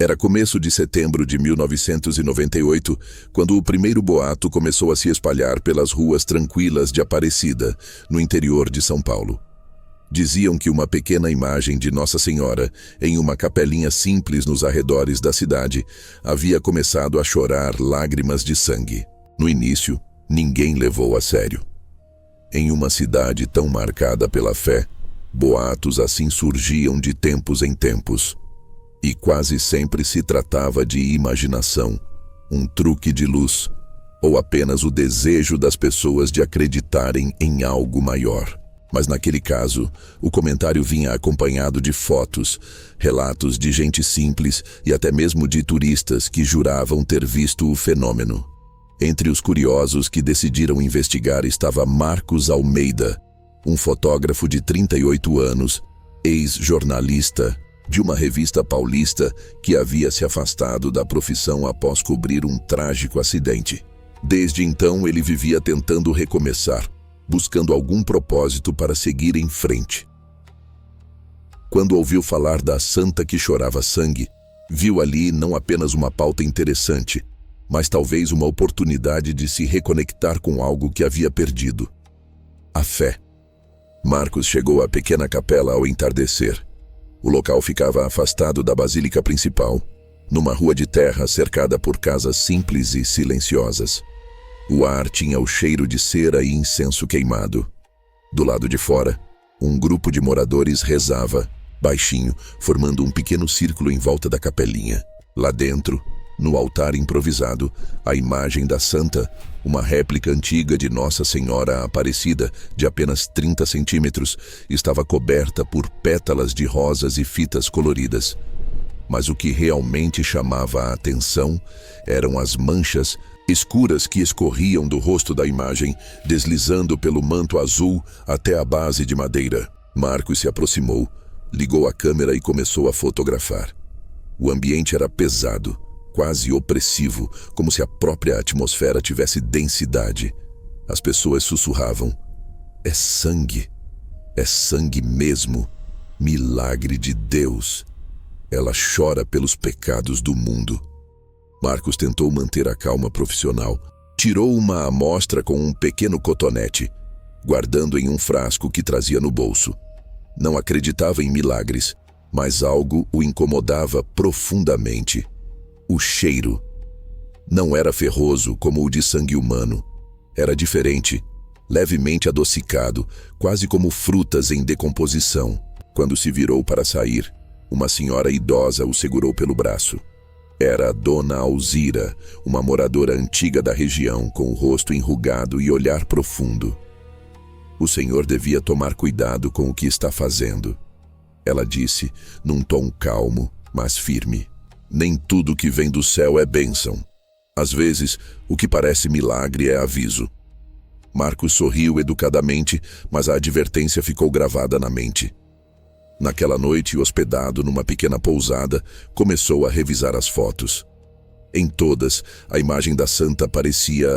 Era começo de setembro de 1998, quando o primeiro boato começou a se espalhar pelas ruas tranquilas de Aparecida, no interior de São Paulo. Diziam que uma pequena imagem de Nossa Senhora, em uma capelinha simples nos arredores da cidade, havia começado a chorar lágrimas de sangue. No início, ninguém levou a sério. Em uma cidade tão marcada pela fé, boatos assim surgiam de tempos em tempos. E quase sempre se tratava de imaginação, um truque de luz, ou apenas o desejo das pessoas de acreditarem em algo maior. Mas naquele caso, o comentário vinha acompanhado de fotos, relatos de gente simples e até mesmo de turistas que juravam ter visto o fenômeno. Entre os curiosos que decidiram investigar estava Marcos Almeida, um fotógrafo de 38 anos, ex-jornalista de uma revista paulista que havia se afastado da profissão após cobrir um trágico acidente. Desde então, ele vivia tentando recomeçar, buscando algum propósito para seguir em frente. Quando ouviu falar da santa que chorava sangue, viu ali não apenas uma pauta interessante, mas talvez uma oportunidade de se reconectar com algo que havia perdido: a fé. Marcos chegou à pequena capela ao entardecer. O local ficava afastado da basílica principal, numa rua de terra cercada por casas simples e silenciosas. O ar tinha o cheiro de cera e incenso queimado. Do lado de fora, um grupo de moradores rezava, baixinho, formando um pequeno círculo em volta da capelinha. Lá dentro, no altar improvisado, a imagem da santa, uma réplica antiga de Nossa Senhora Aparecida, de apenas 30 centímetros, estava coberta por pétalas de rosas e fitas coloridas. Mas o que realmente chamava a atenção eram as manchas escuras que escorriam do rosto da imagem, deslizando pelo manto azul até a base de madeira. Marcos se aproximou, ligou a câmera e começou a fotografar. O ambiente era pesado, quase opressivo, como se a própria atmosfera tivesse densidade. As pessoas sussurravam: "É sangue mesmo, milagre de Deus. Ela chora pelos pecados do mundo." Marcos tentou manter a calma profissional. Tirou uma amostra com um pequeno cotonete, guardando em um frasco que trazia no bolso. Não acreditava em milagres, mas algo o incomodava profundamente. O cheiro não era ferroso como o de sangue humano. Era diferente, levemente adocicado, quase como frutas em decomposição. Quando se virou para sair, uma senhora idosa o segurou pelo braço. Era a Dona Alzira, uma moradora antiga da região, com o rosto enrugado e olhar profundo. "O senhor devia tomar cuidado com o que está fazendo", ela disse, num tom calmo, mas firme. "Nem tudo que vem do céu é bênção. Às vezes, o que parece milagre é aviso." Marcos sorriu educadamente, mas a advertência ficou gravada na mente. Naquela noite, hospedado numa pequena pousada, começou a revisar as fotos. Em todas, a imagem da santa parecia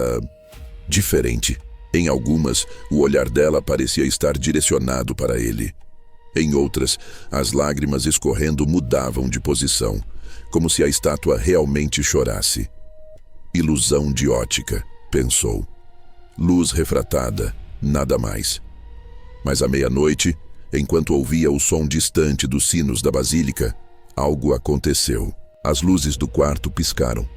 diferente. Em algumas, o olhar dela parecia estar direcionado para ele. Em outras, as lágrimas escorrendo mudavam de posição, como se a estátua realmente chorasse. "Ilusão de ótica", pensou. "Luz refratada, nada mais." Mas à meia-noite, enquanto ouvia o som distante dos sinos da basílica, algo aconteceu. As luzes do quarto piscaram.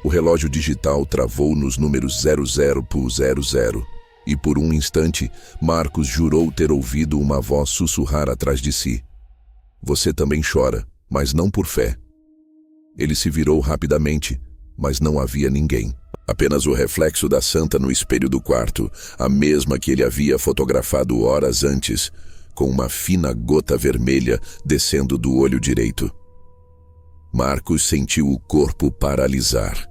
O relógio digital travou nos números 00 e por um instante, Marcos jurou ter ouvido uma voz sussurrar atrás de si: "Você também chora, mas não por fé." Ele se virou rapidamente, mas não havia ninguém. Apenas o reflexo da santa no espelho do quarto, a mesma que ele havia fotografado horas antes, com uma fina gota vermelha descendo do olho direito. Marcos sentiu o corpo paralisar.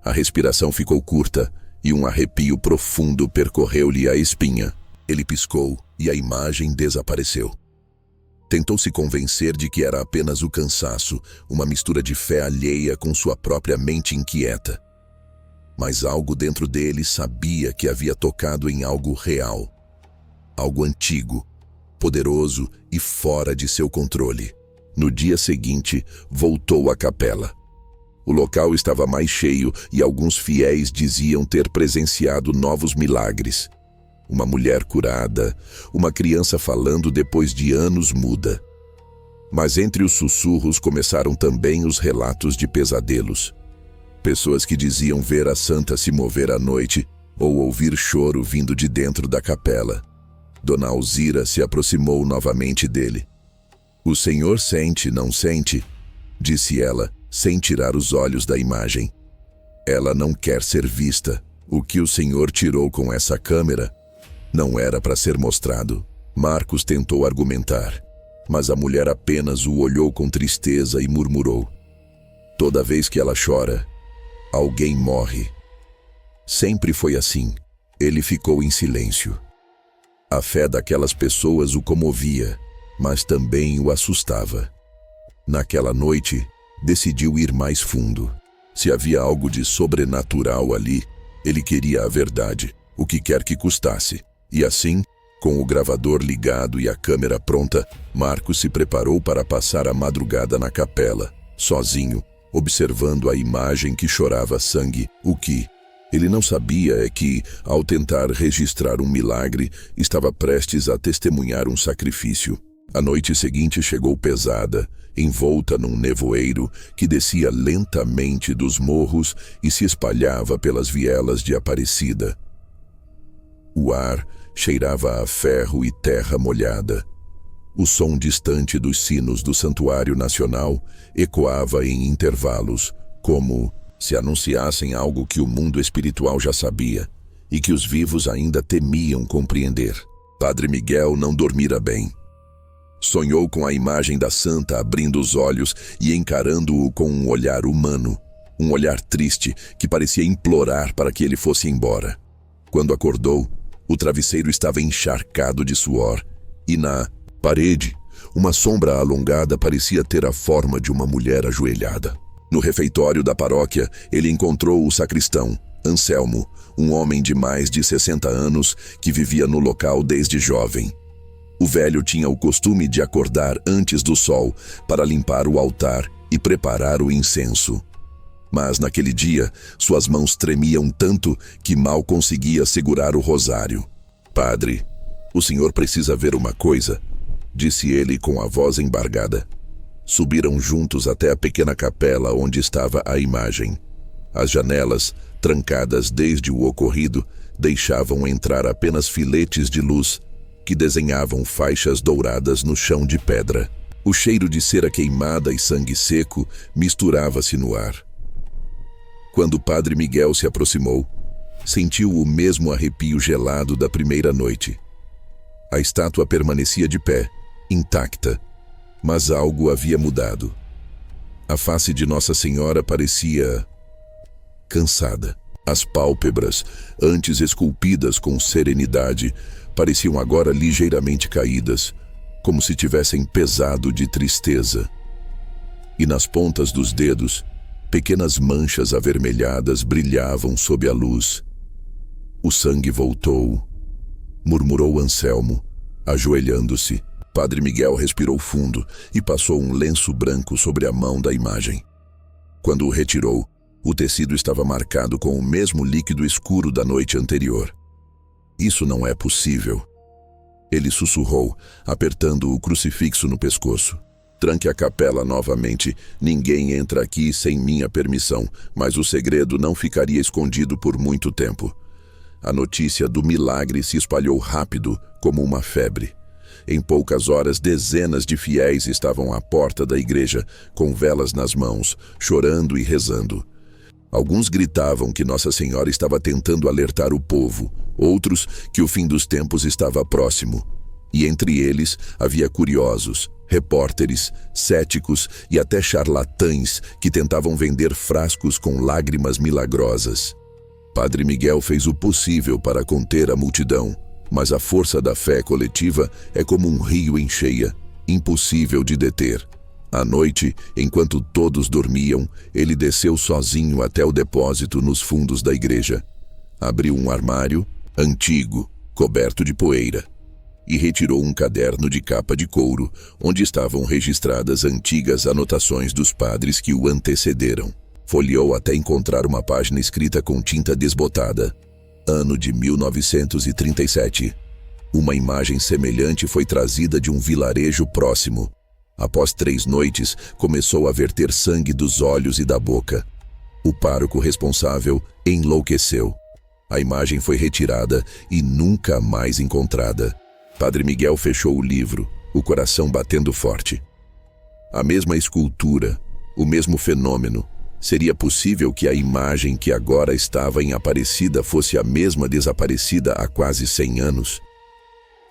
A respiração ficou curta e um arrepio profundo percorreu-lhe a espinha. Ele piscou e a imagem desapareceu. Tentou se convencer de que era apenas o cansaço, uma mistura de fé alheia com sua própria mente inquieta. Mas algo dentro dele sabia que havia tocado em algo real, algo antigo, poderoso e fora de seu controle. No dia seguinte, voltou à capela. O local estava mais cheio e alguns fiéis diziam ter presenciado novos milagres. Uma mulher curada, uma criança falando depois de anos muda. Mas entre os sussurros começaram também os relatos de pesadelos. Pessoas que diziam ver a santa se mover à noite ou ouvir choro vindo de dentro da capela. Dona Alzira se aproximou novamente dele. "O senhor sente, não sente?" disse ela, sem tirar os olhos da imagem. "Ela não quer ser vista. O que o senhor tirou com essa câmera não era para ser mostrado." Marcos tentou argumentar, mas a mulher apenas o olhou com tristeza e murmurou: "Toda vez que ela chora, alguém morre." Sempre foi assim. Ele ficou em silêncio. A fé daquelas pessoas o comovia, mas também o assustava. Naquela noite, decidiu ir mais fundo. Se havia algo de sobrenatural ali, ele queria a verdade, o que quer que custasse. E assim, com o gravador ligado e a câmera pronta, Marcos se preparou para passar a madrugada na capela, sozinho, observando a imagem que chorava sangue. O que ele não sabia é que, ao tentar registrar um milagre, estava prestes a testemunhar um sacrifício. A noite seguinte chegou pesada, envolta num nevoeiro que descia lentamente dos morros e se espalhava pelas vielas de Aparecida. O ar cheirava a ferro e terra molhada. O som distante dos sinos do Santuário Nacional ecoava em intervalos, como se anunciassem algo que o mundo espiritual já sabia e que os vivos ainda temiam compreender. Padre Miguel não dormira bem. Sonhou com a imagem da santa abrindo os olhos e encarando-o com um olhar humano, um olhar triste que parecia implorar para que ele fosse embora. Quando acordou, o travesseiro estava encharcado de suor e na parede, uma sombra alongada parecia ter a forma de uma mulher ajoelhada. No refeitório da paróquia, ele encontrou o sacristão, Anselmo, um homem de mais de 60 anos que vivia no local desde jovem. O velho tinha o costume de acordar antes do sol para limpar o altar e preparar o incenso. Mas naquele dia, suas mãos tremiam tanto que mal conseguia segurar o rosário. "Padre, o senhor precisa ver uma coisa", disse ele com a voz embargada. Subiram juntos até a pequena capela onde estava a imagem. As janelas, trancadas desde o ocorrido, deixavam entrar apenas filetes de luz que desenhavam faixas douradas no chão de pedra. O cheiro de cera queimada e sangue seco misturava-se no ar. Quando Padre Miguel se aproximou, sentiu o mesmo arrepio gelado da primeira noite. A estátua permanecia de pé, intacta, mas algo havia mudado. A face de Nossa Senhora parecia cansada. As pálpebras, antes esculpidas com serenidade, pareciam agora ligeiramente caídas, como se tivessem pesado de tristeza. E nas pontas dos dedos, pequenas manchas avermelhadas brilhavam sob a luz. "O sangue voltou", murmurou Anselmo, ajoelhando-se. Padre Miguel respirou fundo e passou um lenço branco sobre a mão da imagem. Quando o retirou, o tecido estava marcado com o mesmo líquido escuro da noite anterior. "Isso não é possível", ele sussurrou, apertando o crucifixo no pescoço. "Tranque a capela novamente. Ninguém entra aqui sem minha permissão, mas o segredo não ficaria escondido por muito tempo." A notícia do milagre se espalhou rápido, como uma febre. Em poucas horas, dezenas de fiéis estavam à porta da igreja, com velas nas mãos, chorando e rezando. Alguns gritavam que Nossa Senhora estava tentando alertar o povo, outros que o fim dos tempos estava próximo. E entre eles havia curiosos, repórteres, céticos e até charlatães que tentavam vender frascos com lágrimas milagrosas. Padre Miguel fez o possível para conter a multidão, mas a força da fé coletiva é como um rio em cheia, impossível de deter. À noite, enquanto todos dormiam, ele desceu sozinho até o depósito nos fundos da igreja. Abriu um armário, antigo, coberto de poeira. e retirou um caderno de capa de couro, onde estavam registradas antigas anotações dos padres que o antecederam. Folheou até encontrar uma página escrita com tinta desbotada. Ano de 1937. Uma imagem semelhante foi trazida de um vilarejo próximo. Após 3 noites, começou a verter sangue dos olhos e da boca. O pároco responsável enlouqueceu. A imagem foi retirada e nunca mais encontrada. Padre Miguel fechou o livro, o coração batendo forte. A mesma escultura, o mesmo fenômeno. Seria possível que a imagem que agora estava em Aparecida fosse a mesma desaparecida há quase 100 anos?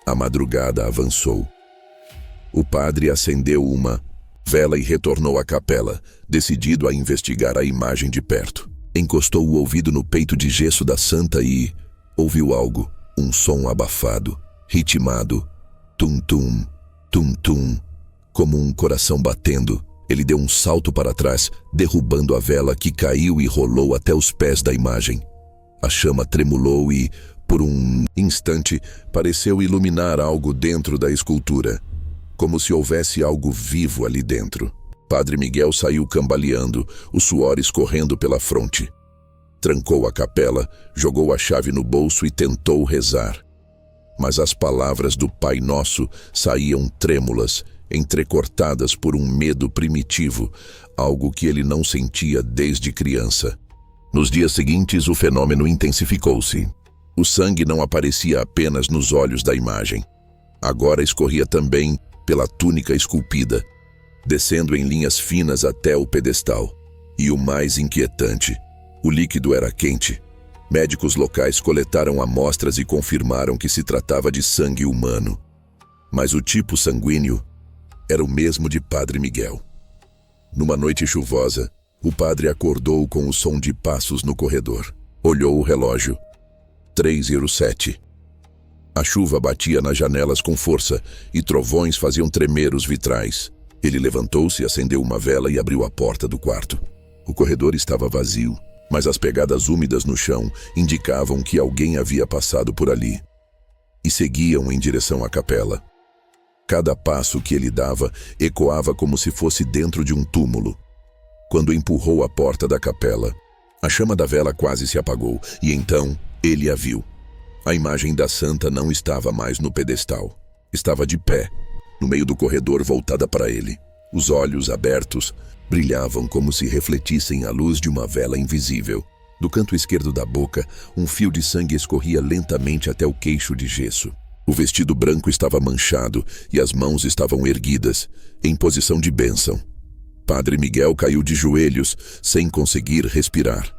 A madrugada avançou. O padre acendeu uma vela e retornou à capela, decidido a investigar a imagem de perto. Encostou o ouvido no peito de gesso da santa e ouviu algo, um som abafado, ritmado, tum-tum, tum-tum, como um coração batendo. Ele deu um salto para trás, derrubando a vela que caiu e rolou até os pés da imagem. A chama tremulou e, por um instante, pareceu iluminar algo dentro da escultura, como se houvesse algo vivo ali dentro. Padre Miguel saiu cambaleando, o suor escorrendo pela fronte. Trancou a capela, jogou a chave no bolso e tentou rezar. Mas as palavras do Pai Nosso saíam trêmulas, entrecortadas por um medo primitivo, algo que ele não sentia desde criança. Nos dias seguintes, o fenômeno intensificou-se. O sangue não aparecia apenas nos olhos da imagem. Agora escorria também pela túnica esculpida, descendo em linhas finas até o pedestal. E o mais inquietante, o líquido era quente. Médicos locais coletaram amostras e confirmaram que se tratava de sangue humano. Mas o tipo sanguíneo era o mesmo de Padre Miguel. Numa noite chuvosa, o padre acordou com o som de passos no corredor. Olhou o relógio. 3:07. A chuva batia nas janelas com força e trovões faziam tremer os vitrais. Ele levantou-se, acendeu uma vela e abriu a porta do quarto. O corredor estava vazio, mas as pegadas úmidas no chão indicavam que alguém havia passado por ali. E seguiam em direção à capela. Cada passo que ele dava ecoava como se fosse dentro de um túmulo. Quando empurrou a porta da capela, a chama da vela quase se apagou, e então ele a viu. A imagem da santa não estava mais no pedestal. Estava de pé, no meio do corredor voltada para ele. Os olhos abertos brilhavam como se refletissem a luz de uma vela invisível. Do canto esquerdo da boca, um fio de sangue escorria lentamente até o queixo de gesso. O vestido branco estava manchado e as mãos estavam erguidas, em posição de bênção. Padre Miguel caiu de joelhos, sem conseguir respirar.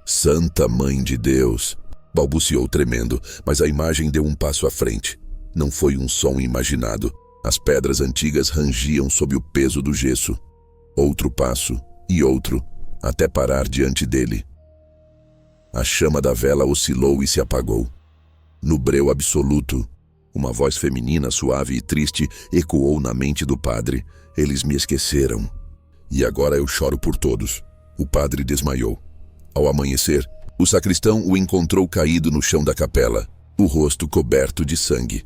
Santa Mãe de Deus, balbuciou tremendo, mas a imagem deu um passo à frente. Não foi um som imaginado. As pedras antigas rangiam sob o peso do gesso. Outro passo e outro, até parar diante dele. A chama da vela oscilou e se apagou. No breu absoluto, uma voz feminina suave e triste ecoou na mente do padre. Eles me esqueceram. E agora eu choro por todos. O padre desmaiou. Ao amanhecer, o sacristão o encontrou caído no chão da capela, o rosto coberto de sangue.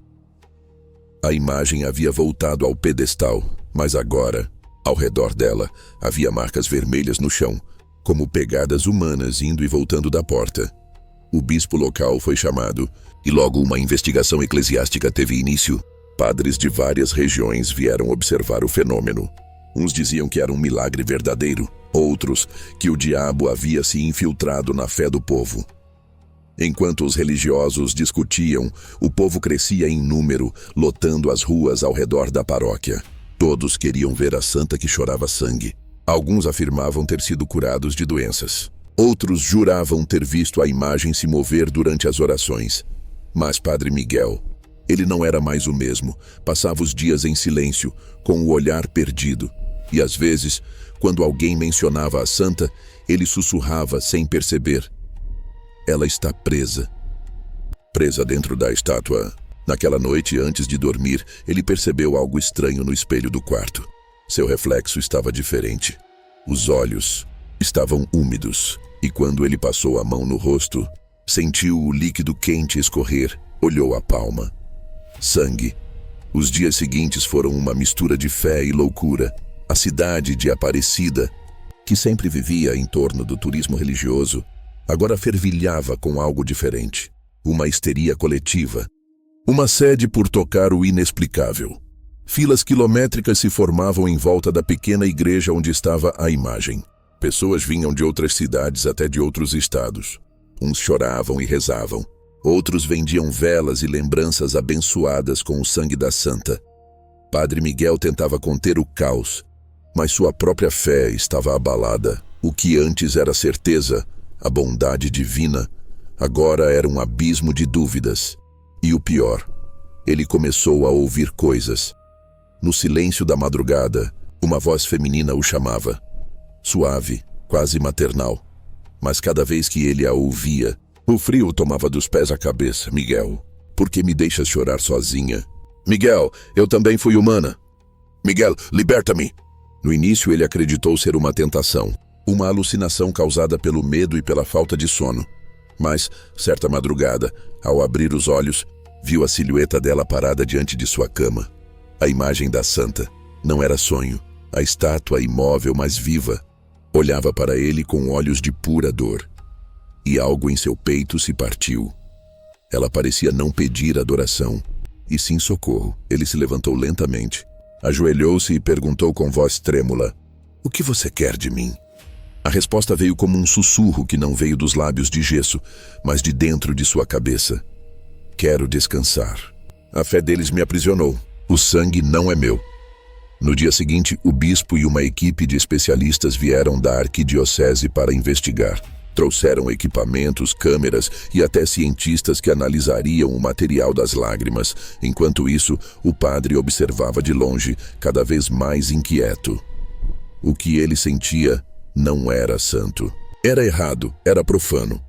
A imagem havia voltado ao pedestal, mas agora, ao redor dela, havia marcas vermelhas no chão, como pegadas humanas indo e voltando da porta. O bispo local foi chamado, e logo uma investigação eclesiástica teve início. Padres de várias regiões vieram observar o fenômeno. Uns diziam que era um milagre verdadeiro, outros que o diabo havia se infiltrado na fé do povo. Enquanto os religiosos discutiam, o povo crescia em número, lotando as ruas ao redor da paróquia. Todos queriam ver a santa que chorava sangue. Alguns afirmavam ter sido curados de doenças. Outros juravam ter visto a imagem se mover durante as orações. Mas Padre Miguel, ele não era mais o mesmo. Passava os dias em silêncio, com o olhar perdido. E às vezes, quando alguém mencionava a santa, ele sussurrava sem perceber. Ela está presa. Presa dentro da estátua. Naquela noite, antes de dormir, ele percebeu algo estranho no espelho do quarto. Seu reflexo estava diferente. Os olhos estavam úmidos, e quando ele passou a mão no rosto, sentiu o líquido quente escorrer, olhou a palma. sangue. Os dias seguintes foram uma mistura de fé e loucura. A cidade de Aparecida, que sempre vivia em torno do turismo religioso, agora fervilhava com algo diferente. Uma histeria coletiva. Uma sede por tocar o inexplicável. Filas quilométricas se formavam em volta da pequena igreja onde estava a imagem. Pessoas vinham de outras cidades, até de outros estados. Uns choravam e rezavam. Outros vendiam velas e lembranças abençoadas com o sangue da santa. Padre Miguel tentava conter o caos, mas sua própria fé estava abalada. O que antes era certeza, a bondade divina, agora era um abismo de dúvidas. E o pior, ele começou a ouvir coisas. No silêncio da madrugada, uma voz feminina o chamava. Suave, quase maternal. Mas cada vez que ele a ouvia, o frio tomava dos pés à cabeça. Miguel, por que me deixas chorar sozinha? Miguel, eu também fui humana. Miguel, liberta-me. No início ele acreditou ser uma tentação, uma alucinação causada pelo medo e pela falta de sono. Mas, certa madrugada, ao abrir os olhos, viu a silhueta dela parada diante de sua cama. A imagem da santa. Não era sonho. A estátua imóvel, mas viva, olhava para ele com olhos de pura dor. E algo em seu peito se partiu. Ela parecia não pedir adoração, e sim socorro. Ele se levantou lentamente, ajoelhou-se e perguntou com voz trêmula: "O que você quer de mim?" A resposta veio como um sussurro que não veio dos lábios de gesso, mas de dentro de sua cabeça. "Quero descansar. A fé deles me aprisionou. O sangue não é meu." No dia seguinte, o bispo e uma equipe de especialistas vieram da arquidiocese para investigar. Trouxeram equipamentos, câmeras e até cientistas que analisariam o material das lágrimas. Enquanto isso, o padre observava de longe, cada vez mais inquieto. O que ele sentia não era santo. Era errado, era profano.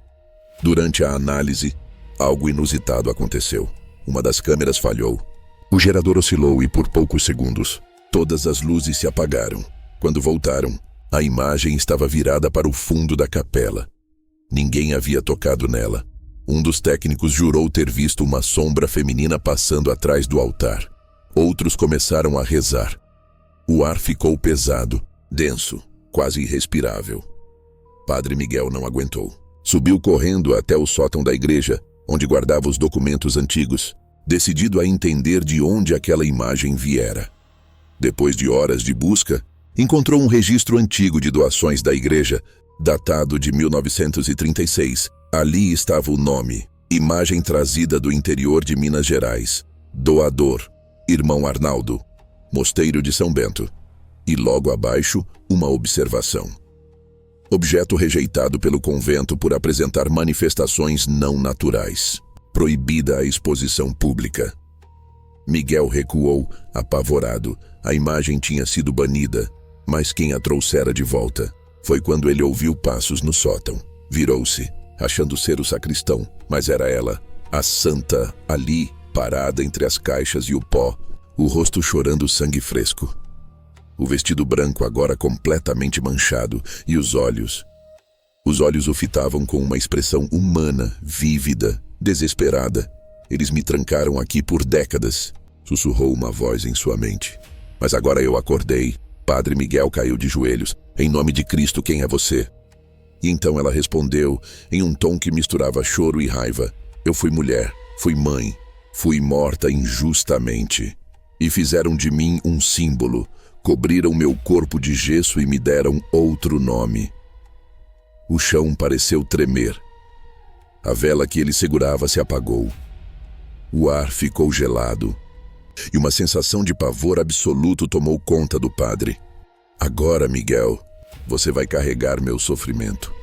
Durante a análise, algo inusitado aconteceu. Uma das câmeras falhou. O gerador oscilou e por poucos segundos, todas as luzes se apagaram. Quando voltaram, a imagem estava virada para o fundo da capela. Ninguém havia tocado nela. Um dos técnicos jurou ter visto uma sombra feminina passando atrás do altar. Outros começaram a rezar. O ar ficou pesado, denso, quase irrespirável. Padre Miguel não aguentou. Subiu correndo até o sótão da igreja, onde guardava os documentos antigos, decidido a entender de onde aquela imagem viera. Depois de horas de busca, encontrou um registro antigo de doações da igreja, datado de 1936. Ali estava o nome: imagem trazida do interior de Minas Gerais. Doador: Irmão Arnaldo, Mosteiro de São Bento. E logo abaixo, uma observação: objeto rejeitado pelo convento por apresentar manifestações não naturais. Proibida a exposição pública. Miguel recuou, apavorado. A imagem tinha sido banida, mas quem a trouxera de volta? Foi quando ele ouviu passos no sótão. Virou-se, achando ser o sacristão, mas era ela, a santa, ali, parada entre as caixas e o pó, o rosto chorando sangue fresco. O vestido branco agora completamente manchado, e os olhos. Os olhos o fitavam com uma expressão humana, vívida, desesperada. "Eles me trancaram aqui por décadas", sussurrou uma voz em sua mente. "Mas agora eu acordei." Padre Miguel caiu de joelhos. "Em nome de Cristo, quem é você?" E então ela respondeu, em um tom que misturava choro e raiva: "Eu fui mulher, fui mãe, fui morta injustamente. E fizeram de mim um símbolo, cobriram meu corpo de gesso e me deram outro nome." O chão pareceu tremer. A vela que ele segurava se apagou. O ar ficou gelado. E uma sensação de pavor absoluto tomou conta do padre. "Agora, Miguel, você vai carregar meu sofrimento."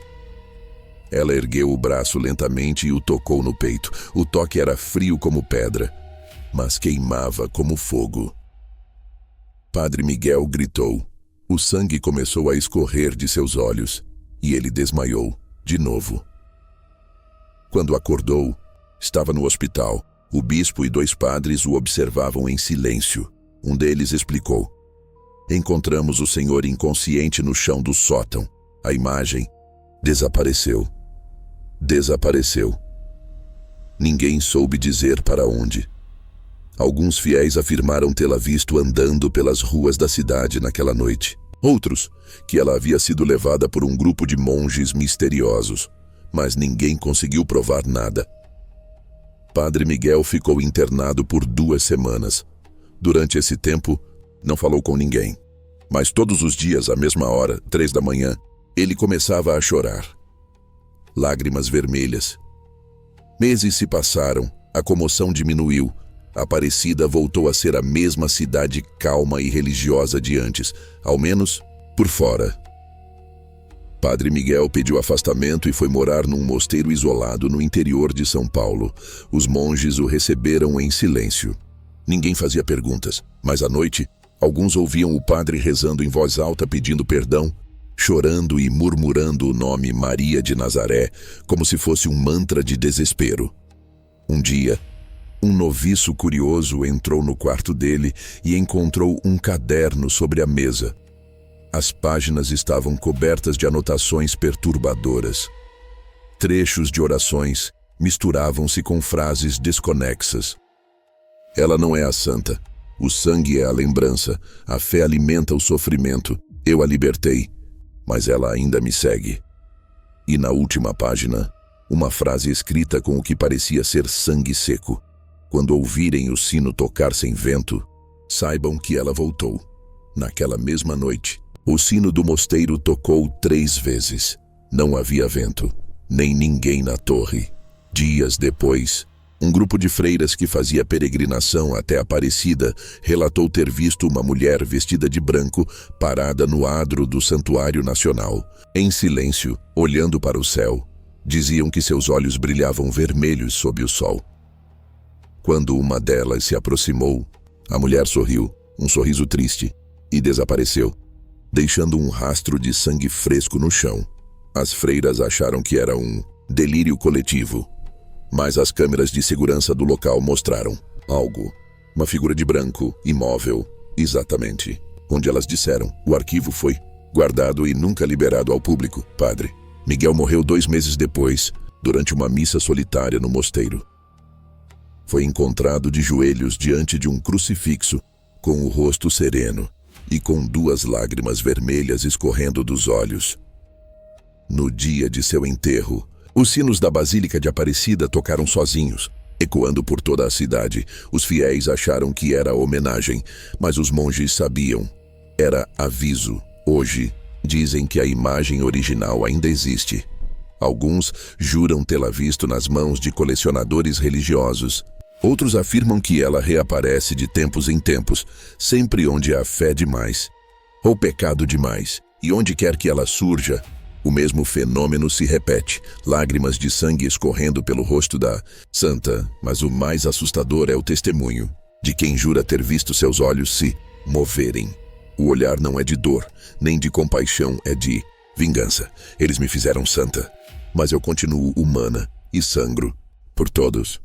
Ela ergueu o braço lentamente e o tocou no peito. O toque era frio como pedra, mas queimava como fogo. Padre Miguel gritou. O sangue começou a escorrer de seus olhos e ele desmaiou de novo. Quando acordou, estava no hospital. O bispo e 2 padres o observavam em silêncio. Um deles explicou: "Encontramos o senhor inconsciente no chão do sótão. A imagem desapareceu. Desapareceu. Ninguém soube dizer para onde." Alguns fiéis afirmaram tê-la visto andando pelas ruas da cidade naquela noite. Outros, que ela havia sido levada por um grupo de monges misteriosos, mas ninguém conseguiu provar nada. Padre Miguel ficou internado por 2 semanas. Durante esse tempo, não falou com ninguém. Mas todos os dias, à mesma hora, 3 da manhã, ele começava a chorar. Lágrimas vermelhas. Meses se passaram, a comoção diminuiu. Aparecida voltou a ser a mesma cidade calma e religiosa de antes, ao menos por fora. Padre Miguel pediu afastamento e foi morar num mosteiro isolado no interior de São Paulo. Os monges o receberam em silêncio. Ninguém fazia perguntas, mas à noite, alguns ouviam o padre rezando em voz alta pedindo perdão, chorando e murmurando o nome Maria de Nazaré, como se fosse um mantra de desespero. Um dia, um noviço curioso entrou no quarto dele e encontrou um caderno sobre a mesa. As páginas estavam cobertas de anotações perturbadoras. Trechos de orações misturavam-se com frases desconexas. Ela não é a santa. O sangue é a lembrança. A fé alimenta o sofrimento. Eu a libertei, mas ela ainda me segue. E na última página, uma frase escrita com o que parecia ser sangue seco. Quando ouvirem o sino tocar sem vento, saibam que ela voltou. Naquela mesma noite, o sino do mosteiro tocou 3 vezes. Não havia vento, nem ninguém na torre. Dias depois, um grupo de freiras que fazia peregrinação até Aparecida relatou ter visto uma mulher vestida de branco parada no adro do Santuário Nacional, em silêncio, olhando para o céu. Diziam que seus olhos brilhavam vermelhos sob o sol. Quando uma delas se aproximou, a mulher sorriu, um sorriso triste, e desapareceu, deixando um rastro de sangue fresco no chão. As freiras acharam que era um delírio coletivo, mas as câmeras de segurança do local mostraram algo. Uma figura de branco, imóvel, exatamente onde elas disseram. O arquivo foi guardado e nunca liberado ao público. Padre Miguel morreu 2 meses depois, durante uma missa solitária no mosteiro. Foi encontrado de joelhos diante de um crucifixo, com o rosto sereno e com 2 lágrimas vermelhas escorrendo dos olhos. No dia de seu enterro, os sinos da Basílica de Aparecida tocaram sozinhos, ecoando por toda a cidade. Os fiéis acharam que era homenagem, mas os monges sabiam. Era aviso. Hoje, dizem que a imagem original ainda existe. Alguns juram tê-la visto nas mãos de colecionadores religiosos. Outros afirmam que ela reaparece de tempos em tempos, sempre onde há fé demais, ou pecado demais, e onde quer que ela surja, o mesmo fenômeno se repete, lágrimas de sangue escorrendo pelo rosto da santa, mas o mais assustador é o testemunho de quem jura ter visto seus olhos se moverem. O olhar não é de dor, nem de compaixão, é de vingança. Eles me fizeram santa, mas eu continuo humana e sangro por todos.